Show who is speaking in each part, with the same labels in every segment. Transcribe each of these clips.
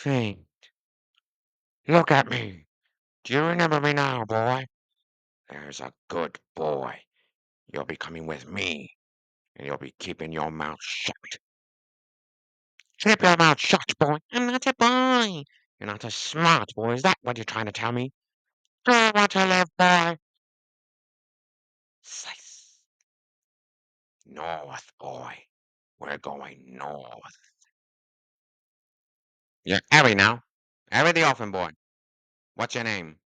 Speaker 1: Fink, look at me. Do you remember me now, boy? There's a good boy. You'll be coming with me, and you'll be keeping your mouth shut. Keep your mouth shut, boy. I'm not a boy. You're not a smart boy. Is that what you're trying to tell me? Do you want to live, boy? Slice. North, boy. We're going north. You're Harry now. Harry the Orphan Boy. What's your name?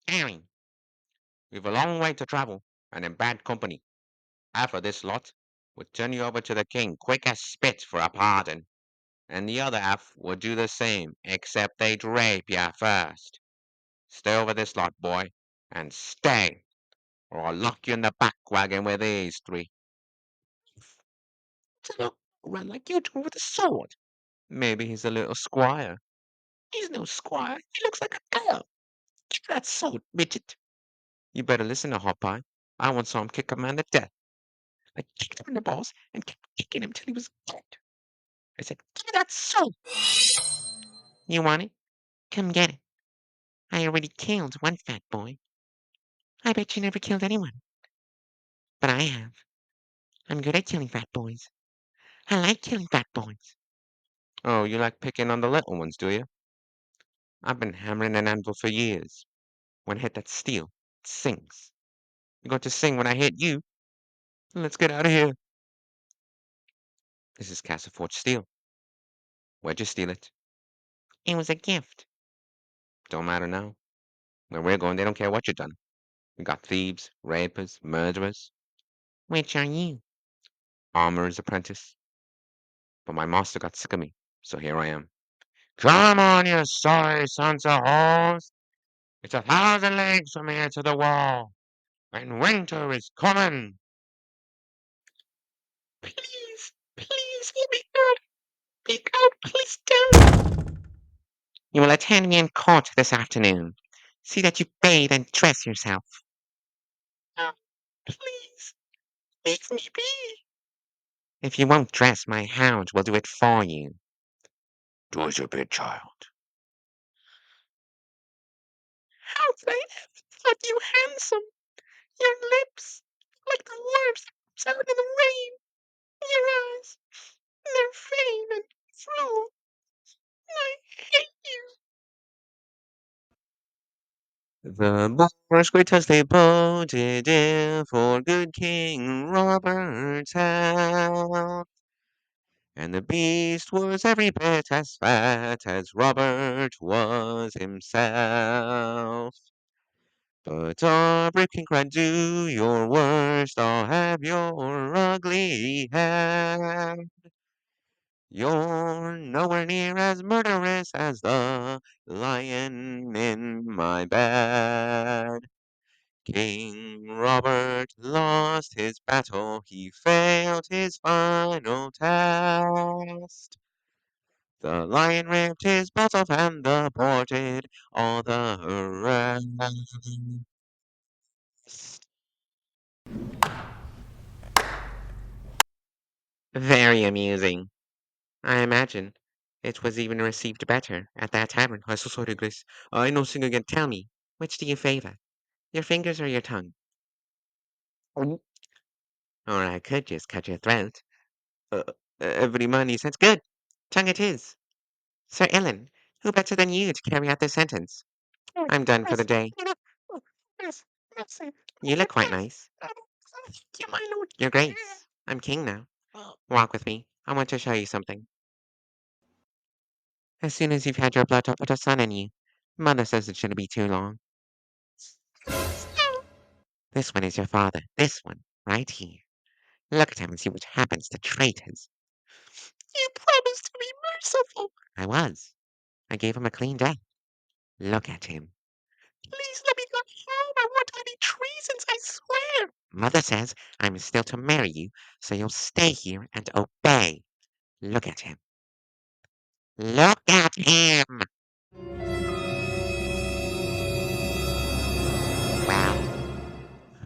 Speaker 1: Harry. We've a long way to travel, and in bad company. Half of this lot would turn you over to the king quick as spit for a pardon, and the other half would do the same, except they'd rape you first. Stay over this lot, boy, and stay, or I'll lock you in the back wagon with these three. To run like you do with a sword. Maybe he's a little squire. He's no squire. He looks like a girl. Give that sword, midget. You better listen to Hot Pie. I once saw him kick a man to death. I kicked him in the balls and kept kicking him till he was dead. I said, give me that sword. You want it? Come get it. I already killed one fat boy. I bet you never killed anyone. But I have. I'm good at killing fat boys. I like killing fat boys. Oh, you like picking on the little ones, do you? I've been hammering an anvil for years. When I hit that steel, it sings. You're going to sing when I hit you. Let's get out of here. This is Castleforge steel. Where'd you steal it? It was a gift. Don't matter now. Where we're going, they don't care what you've done. We got thieves, rapers, murderers. Which are you? Armorer's apprentice. But my master got sick of me, so here I am. Come on, you sorry sons of whores! It's 1,000 leagues from here to the wall, and winter is coming! Please, please, let me out! Be out, please don't! You will attend me in court this afternoon. See that you bathe and dress yourself. Oh, please, leave me be. If you won't dress, my hound will do it for you. Do as you bid, child. How could I ever thought you handsome? Your lips, like the worms out in the rain. Your eyes, they're vain and cruel. I hate you. The boars great as they bolted in for good King Robert's house. And the beast was every bit as fat as Robert was himself. But Aubrey King cried, do your worst, I'll have your ugly head. You're nowhere near as murderous as the lion in my bed. King Robert lost his battle, he failed his final test. The lion ripped his belt off and aborted all the rest. Very amusing. I imagine it was even received better at that tavern. I'm so sorry, Grace. I know sing again. Tell me, which do you favor? Your fingers or your tongue? Or I could just cut your throat. Every money cents. Good. Tongue it is. Sir Ellen, who better than you to carry out this sentence? I'm done for the day. You look quite nice. Your Grace, I'm king now. Walk with me. I want to show you something. As soon as you've had your blood, I'll put a sun in you. Mother says it shouldn't be too long. This one is your father. This one, right here. Look at him and see what happens to traitors. You promised to be merciful. I was. I gave him a clean death. Look at him. Please let me go home. I won't do any treasons, I swear. Mother says I'm still to marry you, so you'll stay here and obey. Look at him. Look at him! Well,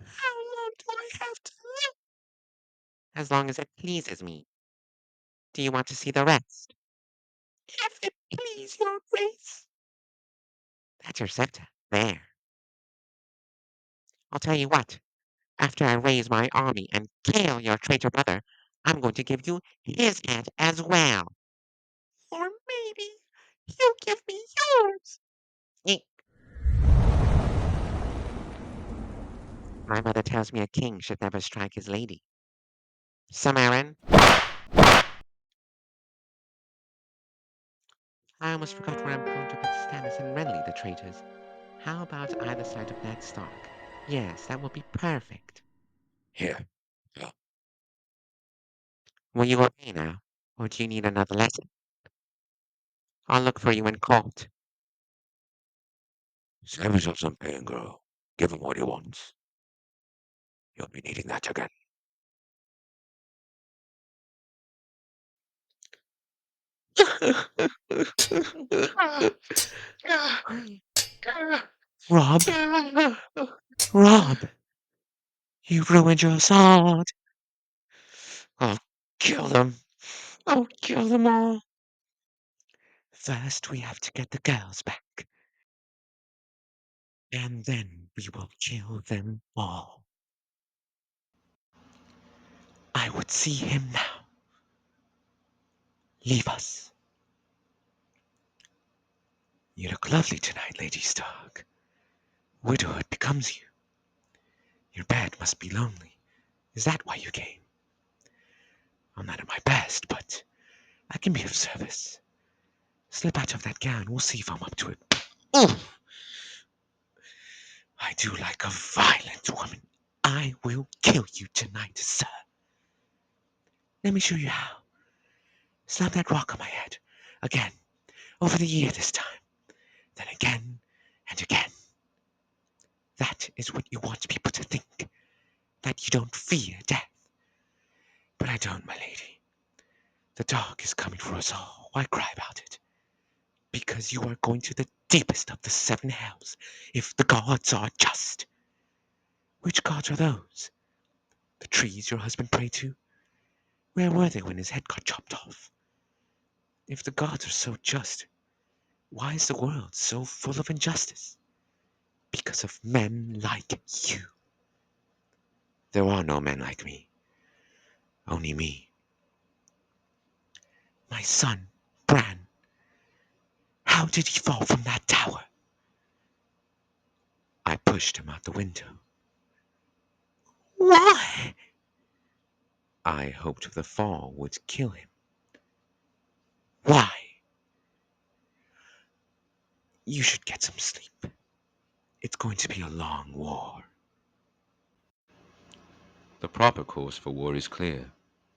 Speaker 1: how long do I have to live? As long as it pleases me. Do you want to see the rest? If it Please, your grace. That's your scepter. There. I'll tell you what. After I raise my army and kill your traitor brother, I'm going to give you his head as well. Or maybe you give me yours. Eh, my mother tells me a king should never strike his lady. Samarin, I almost forgot where I'm going to put Stannis and Renly, the traitors. How about either side of Ned Stark? Yes, that will be perfect. Here. Yeah. Will you obey now, or do you need another lesson? I'll look for you in court. Save yourself some pain, girl. Give him what he wants. You'll be needing that again. Rob, Rob, you ruined your sword. I'll kill them. I'll kill them all. First, we have to get the girls back, and then we will kill them all. I would see him now. Leave us. You look lovely tonight, Lady Stark. Widowhood becomes you. Your bed must be lonely. Is that why you came? I'm not at my best, but I can be of service. Slip out of that gown. We'll see if I'm up to it. Oof! I do like a violent woman. I will kill you tonight, sir. Let me show you how. Slam that rock on my head. Again. Over the ear this time. Then again and again. That is what you want people to think. That you don't fear death. But I don't, my lady. The dark is coming for us all. Why cry about it? Because you are going to the deepest of the seven hells, if the gods are just. Which gods are those? The trees your husband prayed to? Where were they when his head got chopped off? If the gods are so just, why is the world so full of injustice? Because of men like you. There are no men like me. Only me. My son, Bran. How did he fall from that tower? I pushed him out the window. Why? I hoped the fall would kill him. Why? You should get some sleep. It's going to be a long war.
Speaker 2: The proper course for war is clear.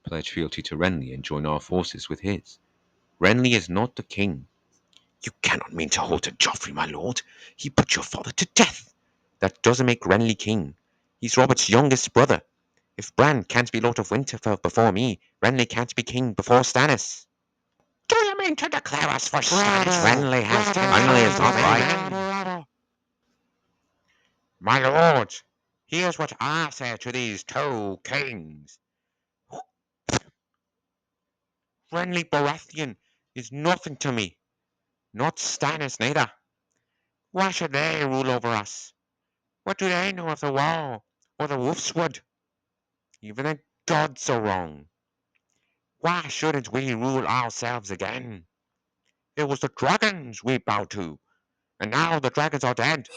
Speaker 2: Pledge fealty to Renly and join our forces with his. Renly is not the king.
Speaker 1: You cannot mean to hold to Joffrey, my lord. He put your father to death.
Speaker 2: That doesn't make Renly king. He's Robert's youngest brother. If Bran can't be Lord of Winterfell before me, Renly can't be king before Stannis.
Speaker 1: Do you mean to declare us for Stannis?
Speaker 2: Renly has 10
Speaker 1: Renly is
Speaker 2: times
Speaker 1: not
Speaker 2: as many
Speaker 1: right.
Speaker 2: men.
Speaker 1: My lords, here's what I say to these two kings. Renly Baratheon is nothing to me. Not Stannis neither. Why should they rule over us? What do they know of the wall or the wolfswood? Even the gods are wrong. Why shouldn't we rule ourselves again? It was the dragons we bowed to, and now the dragons are dead.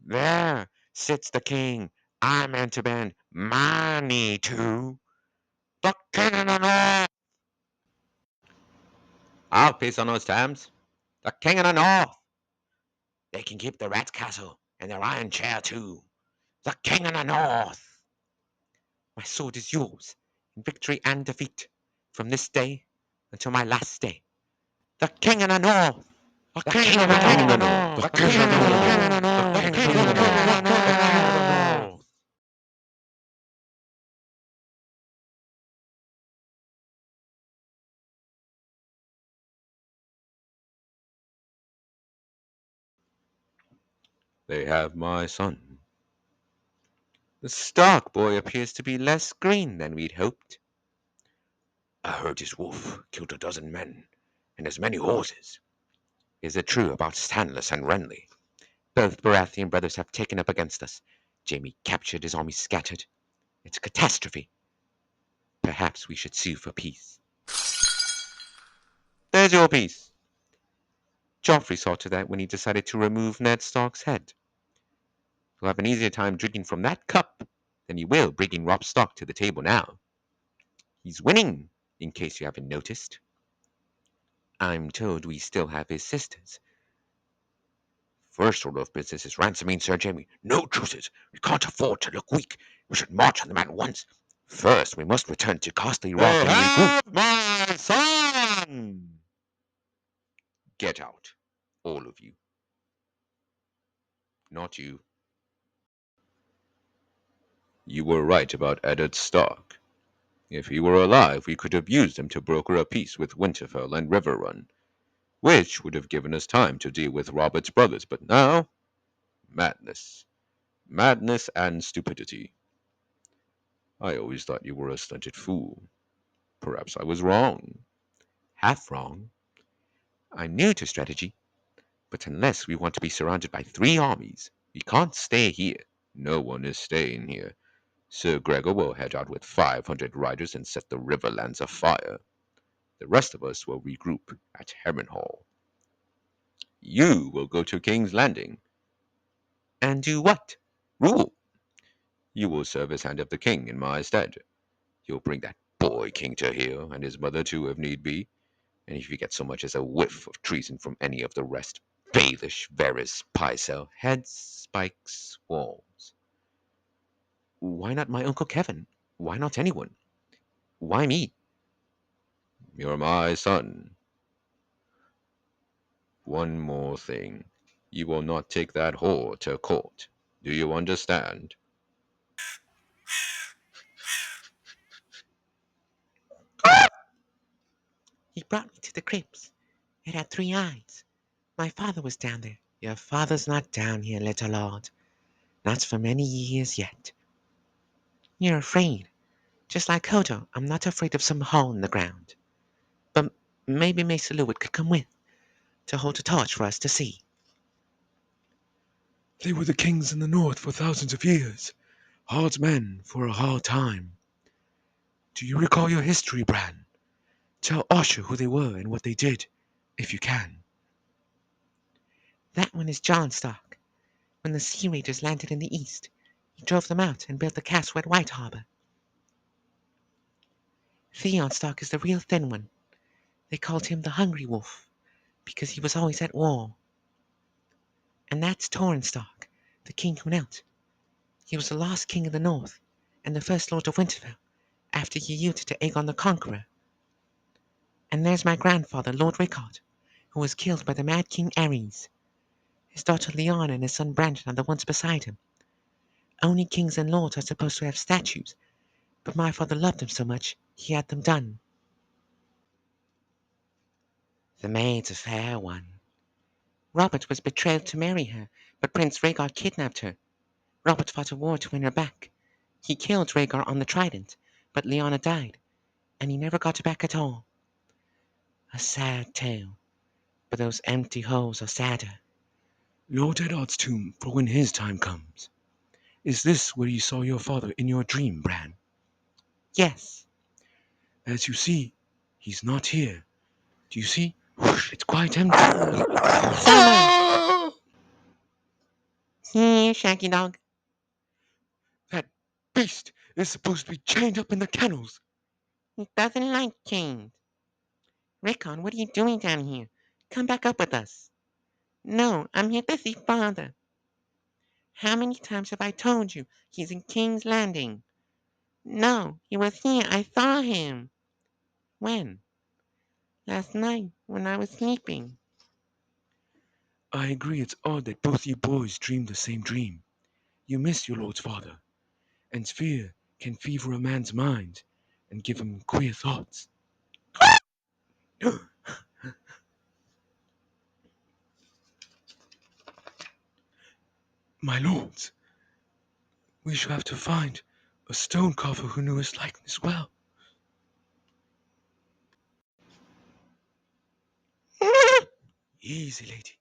Speaker 1: There sits the king I meant to bend my knee to, the king of the north.
Speaker 2: I'll peace on those terms. The king of the north.
Speaker 1: They can keep the rat's castle and their iron chair too. The king of the north. My sword is yours, in victory and defeat, from this day until my last day. The king of the north. The king of the
Speaker 2: King of the north.
Speaker 1: north.
Speaker 2: The
Speaker 1: The
Speaker 2: king
Speaker 1: king
Speaker 2: of
Speaker 1: of
Speaker 2: the
Speaker 1: the
Speaker 2: north.
Speaker 1: north.
Speaker 2: The
Speaker 1: The
Speaker 2: king
Speaker 1: king
Speaker 2: of
Speaker 1: of
Speaker 2: the
Speaker 1: the
Speaker 2: north.
Speaker 1: north. The king of the north.
Speaker 2: They have my son. The Stark boy appears to be less green than we'd hoped.
Speaker 1: I heard his wolf killed a dozen men.
Speaker 2: and as many horses. Is it true about Stannis and Renly? Both Baratheon brothers have taken up against us. Jaime captured, his army scattered. It's a catastrophe. Perhaps we should sue for peace. There's your peace. Joffrey saw to that when he decided to remove Ned Stark's head. You'll have an easier time drinking from that cup than you will bringing Robb Stark to the table now. He's winning, in case you haven't noticed. I'm told we still have his sisters. First order of business is ransoming Sir Jaime. No truces. We can't afford to look weak. We should march on the man at once. First, we must return to Castle Rock and regroup. Have my son! Get out, all of you. Not you. You were right about Eddard Stark. If he were alive, we could have used him to broker a peace with Winterfell and Riverrun, which would have given us time to deal with Robert's brothers. But now, madness. Madness and stupidity. I always thought you were a stunted fool. Perhaps I was wrong. Half wrong. I'm new to strategy, but unless we want to be surrounded by 3 armies, we can't stay here. No one is staying here. Sir Gregor will head out with 500 riders and set the Riverlands afire. The rest of us will regroup at Harrenhal. You will go to King's Landing. And do what? Rule. You will serve as hand of the king in my stead. You'll bring that boy king to heel, and his mother too, if need be. And if you get so much as a whiff of treason from any of the rest, Baelish, Varys, Pycelle, heads, spikes, walls. Why not my Uncle Kevin? Why not anyone? Why me? You're my son. One more thing. You will not take that whore to court. Do you understand?
Speaker 1: He brought me to the crypts. It had 3 eyes. My father was down there. Your father's not down here, little lord. Not for many years yet. You're afraid. Just like Hodo, I'm not afraid of some hole in the ground. But maybe Maester Luwin could come with, to hold a torch for us to see.
Speaker 3: They were the kings in the north for thousands of years. Hard men for a hard time. Do you recall your history, Bran? Tell Osha who they were and what they did, if you can.
Speaker 1: That one is Jon Stark. When the Sea Raiders landed in the east, he drove them out and built the castle at White Harbor. Theon Stark is the real thin one. They called him the Hungry Wolf, because he was always at war. And that's Torrhen Stark, the king who knelt. He was the last king of the north, and the first lord of Winterfell, after he yielded to Aegon the Conqueror. And there's my grandfather, Lord Rickard, who was killed by the Mad King Aerys. His daughter Lyanna and his son Brandon are the ones beside him. Only kings and lords are supposed to have statues, but my father loved them so much, he had them done. The maid's a fair one. Robert was betrothed to marry her, but Prince Rhaegar kidnapped her. Robert fought a war to win her back. He killed Rhaegar on the Trident, but Lyanna died, and he never got her back at all. A sad tale, but those empty halls are sadder.
Speaker 3: Lord Eddard's tomb for when his time comes. Is this where you saw your father in your dream, Bran?
Speaker 1: Yes,
Speaker 3: As you see, he's not here. Do you see? It's quite empty.
Speaker 1: someone! Here, Shaggy Dog.
Speaker 3: That beast is supposed to be chained up in the kennels.
Speaker 1: He doesn't like chains. Rickon, what are you doing down here? Come back up with us. No, I'm here to see father. How many times have I told you he's in King's Landing? No, he was here. I saw him. When? Last night, when I was sleeping.
Speaker 3: I agree it's odd that both you boys dreamed the same dream. You miss your lord's father, and fear can fever a man's mind and give him queer thoughts. My lords, we shall have to find a stone carver who knew his likeness well. Easy, lady.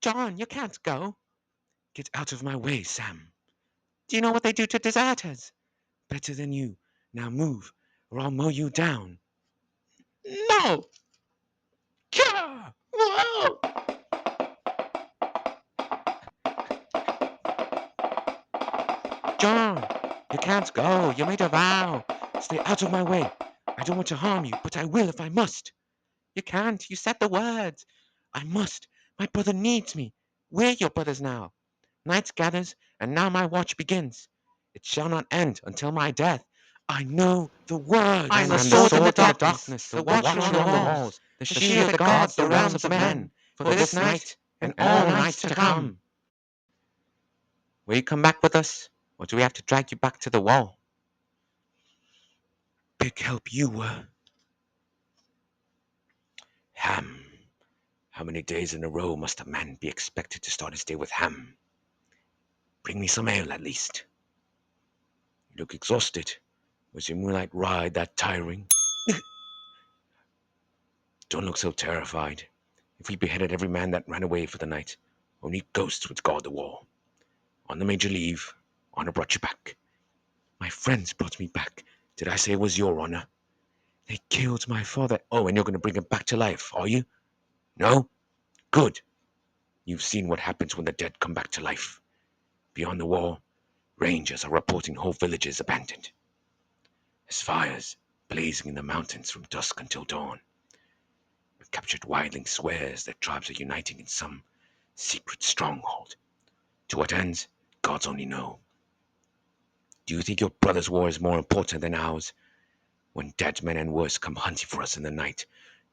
Speaker 1: John, you can't go.
Speaker 3: Get out of my way, Sam.
Speaker 1: Do you know what they do to deserters?
Speaker 3: Better than you. Now move, or I'll mow you down.
Speaker 1: No! Gah! Whoa!
Speaker 3: John, you can't go. You made a vow. Stay out of my way. I don't want to harm you, but I will if I must.
Speaker 1: You can't. You said the words.
Speaker 3: I must. My brother needs me.
Speaker 1: We're your brothers now.
Speaker 3: Night gathers, and now my watch begins. It shall not end until my death. I know the words.
Speaker 1: I am the
Speaker 3: And the
Speaker 1: sword in the
Speaker 3: sword in the
Speaker 1: darkness,
Speaker 3: darkness,
Speaker 1: the
Speaker 3: the
Speaker 1: watcher
Speaker 3: watcher
Speaker 1: on the
Speaker 3: on the
Speaker 1: walls,
Speaker 3: walls,
Speaker 1: the
Speaker 3: the
Speaker 1: shield
Speaker 3: shield
Speaker 1: that
Speaker 3: that
Speaker 1: guards
Speaker 3: guards
Speaker 1: the
Speaker 3: the
Speaker 1: realms
Speaker 3: realms
Speaker 1: of
Speaker 3: of
Speaker 1: men,
Speaker 3: men,
Speaker 1: for
Speaker 3: for
Speaker 1: this
Speaker 3: this
Speaker 1: night
Speaker 3: night
Speaker 1: and
Speaker 3: and
Speaker 1: all
Speaker 3: all
Speaker 1: nights
Speaker 3: nights
Speaker 1: to
Speaker 3: to
Speaker 1: come.
Speaker 3: come.
Speaker 1: Will you come back with us, or do we have to drag you back to the wall?
Speaker 3: Big help you were. Ham. How many days in a row must a man be expected to start his day with ham? Bring me some ale at least. You look exhausted. Was your moonlight ride that tiring? Don't look so terrified. If we beheaded every man that ran away for the night, only ghosts would guard the wall. On the major leave, honor brought you back. My friends brought me back. Did I say it was your honor? They killed my father. Oh, and you're going to bring him back to life, are you? No? Good. You've seen what happens when the dead come back to life. Beyond the wall, rangers are reporting whole villages abandoned. There's fires blazing in the mountains from dusk until dawn. A captured wildling swears that tribes are uniting in some secret stronghold. To what ends, gods only know. Do you think your brother's war is more important than ours? When dead men and worse come hunting for us in the night,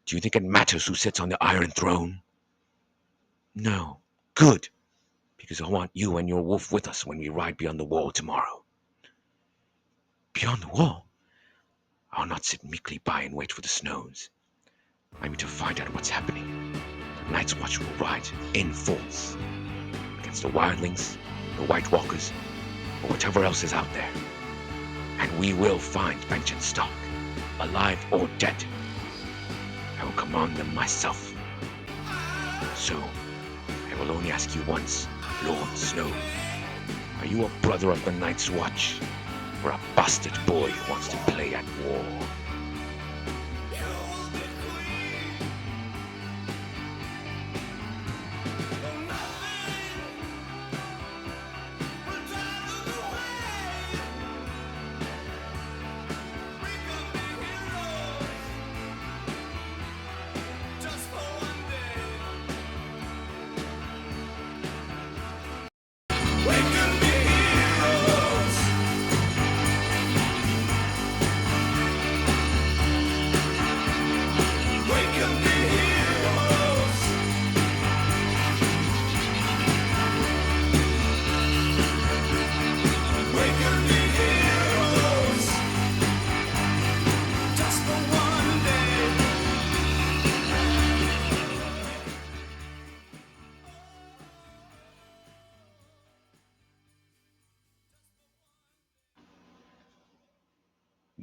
Speaker 3: do you think it matters who sits on the Iron Throne? No. Good. Because I want you and your wolf with us when we ride beyond the wall tomorrow. Beyond the wall? I'll not sit meekly by and wait for the snows. I mean to find out what's happening. The Night's Watch will ride in force against the wildlings, the White Walkers, or whatever else is out there. And we will find Bench and Stark, alive or dead. I will command them myself. So, I will only ask you once, Lord Snow. Are you a brother of the Night's Watch, or a bastard boy who wants to play at war?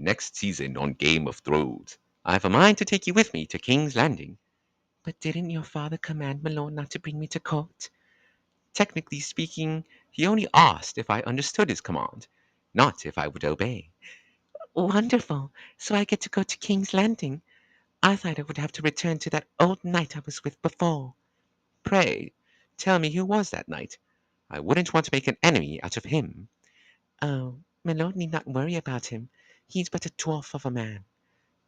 Speaker 1: Next season on Game of Thrones, I've a mind to take you with me to King's Landing. But didn't your father command Malone not to bring me to court? Technically speaking, he only asked if I understood his command, not if I would obey. Wonderful. So I get to go to King's Landing. I thought I would have to return to that old knight I was with before. Pray, tell me who was that knight. I wouldn't want to make an enemy out of him. Oh, my lord need not worry about him. He's but a dwarf of a man.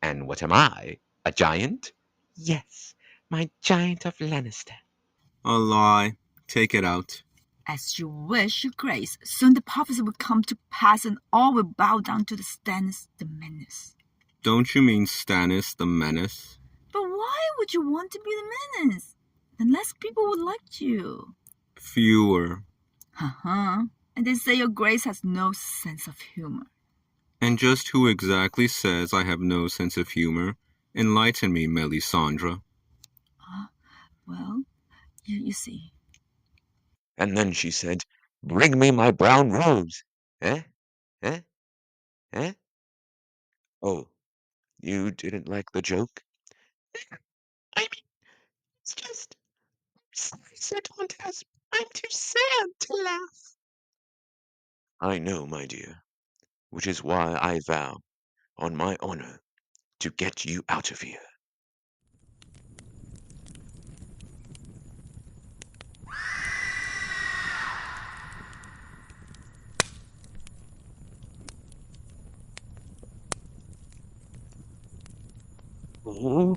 Speaker 1: And what am I? A giant? Yes, my giant of Lannister.
Speaker 4: A lie. Take it out.
Speaker 5: As you wish, your grace. Soon the prophecy will come to pass, and all will bow down to the Stannis the Menace.
Speaker 4: Don't you mean Stannis the Menace?
Speaker 5: But why would you want to be the Menace? Then less people would like you.
Speaker 4: Fewer.
Speaker 5: Uh-huh. And they say your grace has no sense of humor.
Speaker 4: And just who exactly says I have no sense of humor? Enlighten me, Melisandre.
Speaker 5: Well, you see.
Speaker 3: And then she said, Bring me my brown robes. Eh? Eh? Eh? Oh, you didn't like the joke?
Speaker 1: I mean, It's just sorry, Sir Dantes. I'm too sad to laugh.
Speaker 3: I know, my dear, which is why I vow, on my honor, to get you out of here.
Speaker 1: Oh,